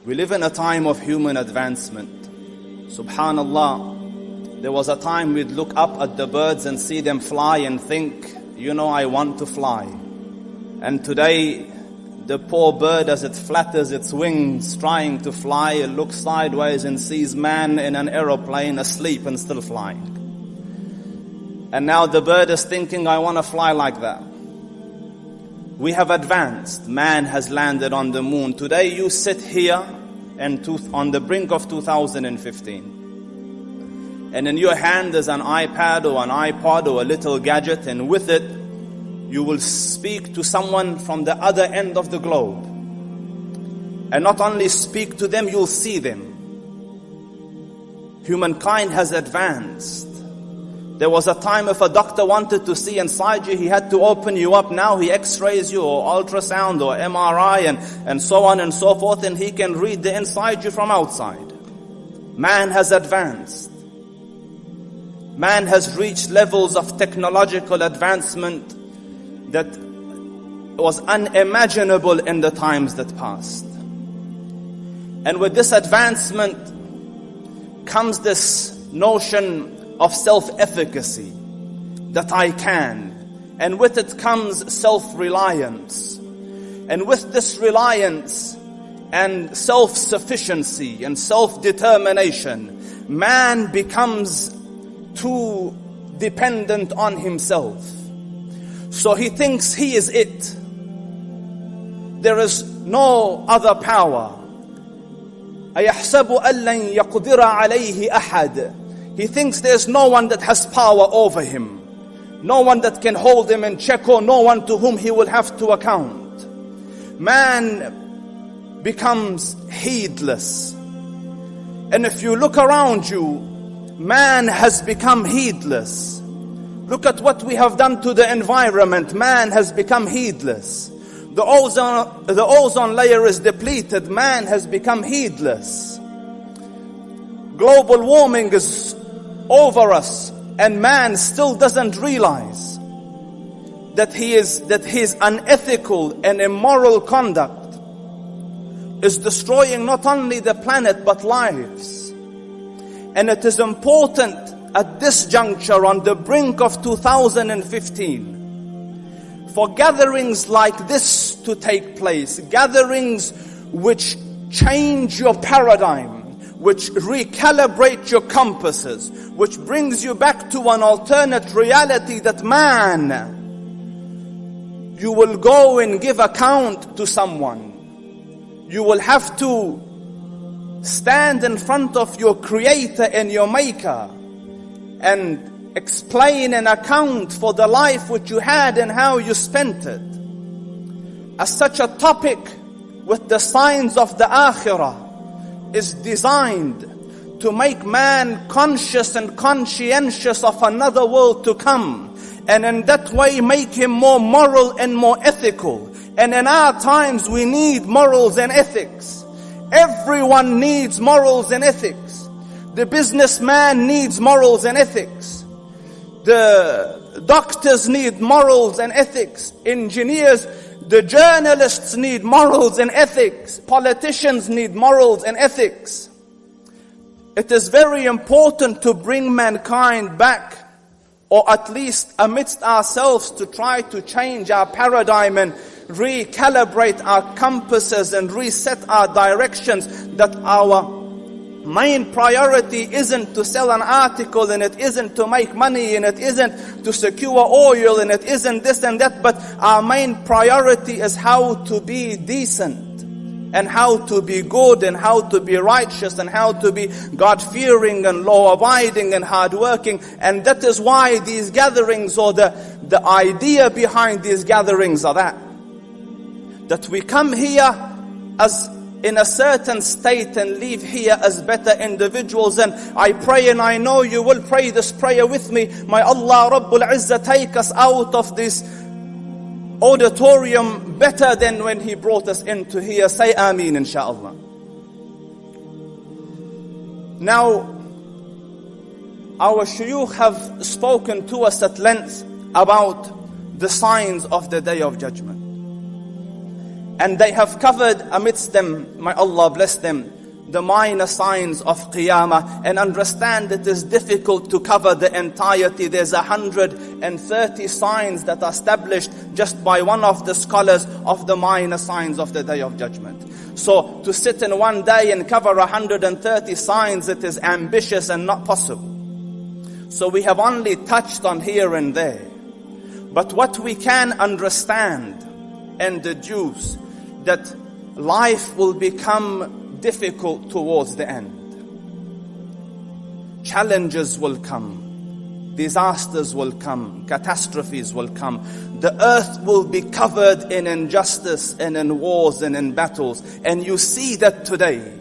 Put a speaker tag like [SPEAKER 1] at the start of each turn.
[SPEAKER 1] We live in a time of human advancement. Subhanallah, there was a time we'd look up at the birds and see them fly and think, I want to fly. And today, the poor bird, as it flatters its wings trying to fly, it looks sideways and sees man in an aeroplane asleep and still flying. And now the bird is thinking, I want to fly like that. We have advanced. Man has landed on the moon. Today you sit here and on the brink of 2015. And in your hand is an iPad or an iPod or a little gadget, and with it you will speak to someone from the other end of the globe. And not only speak to them, you'll see them. Humankind has advanced. There was a time if a doctor wanted to see inside you, he had to open you up. Now he x-rays you, or ultrasound, or MRI, and so on and so forth, and he can read the inside you from outside. Man has advanced. Man has reached levels of technological advancement that was unimaginable in the times that passed. And with this advancement comes this notion of self-efficacy, that I can. And with it comes self-reliance. And with this reliance and self-sufficiency and self-determination, man becomes too dependent on himself. So he thinks he is it. There is no other power. أَيَحْسَبُ أَن لَّن يَقْدِرَ عَلَيْهِ أَحَدٌ. He thinks there's no one that has power over him. No one that can hold him in check, or no one to whom he will have to account. Man becomes heedless. And if you look around you, man has become heedless. Look at what we have done to the environment. Man has become heedless. The ozone layer is depleted. Man has become heedless. Global warming is over us, and man still doesn't realize that his unethical and immoral conduct is destroying not only the planet but lives. And it is important at this juncture, on the brink of 2015, for gatherings like this to take place, gatherings which change your paradigm, which recalibrate your compasses, which brings you back to an alternate reality, that man, you will go and give account to someone. You will have to stand in front of your Creator and your Maker and explain and account for the life which you had and how you spent it. As such, a topic with the signs of the Akhirah is designed to make man conscious and conscientious of another world to come, and in that way make him more moral and more ethical. And in our times we need morals and ethics. Everyone needs morals and ethics. The businessman needs morals and ethics. The doctors need morals and ethics. Engineers, the journalists need morals and ethics. Politicians need morals and ethics. It is very important to bring mankind back, or at least amidst ourselves, to try to change our paradigm and recalibrate our compasses and reset our directions, that our main priority isn't to sell an article, and it isn't to make money, and it isn't to secure oil, and it isn't this and that, but our main priority is how to be decent, and how to be good, and how to be righteous, and how to be God-fearing and law-abiding and hard-working. And that is why these gatherings, or the idea behind these gatherings, are that we come here as in a certain state and leave here as better individuals. And I pray, and I know you will pray this prayer with me. May Allah Rabbul Izzah take us out of this auditorium better than when He brought us into here. Say Ameen, inshaAllah. Now, our shuyukh have spoken to us at length about the signs of the Day of Judgment. And they have covered amidst them, may Allah bless them, the minor signs of Qiyamah. And understand it is difficult to cover the entirety. There's 130 signs that are established just by one of the scholars of the minor signs of the Day of Judgment. So to sit in one day and cover 130 signs, it is ambitious and not possible. So we have only touched on here and there. But what we can understand and deduce, that life will become difficult towards the end. Challenges will come. Disasters will come. Catastrophes will come. The earth will be covered in injustice and in wars and in battles. And you see that today.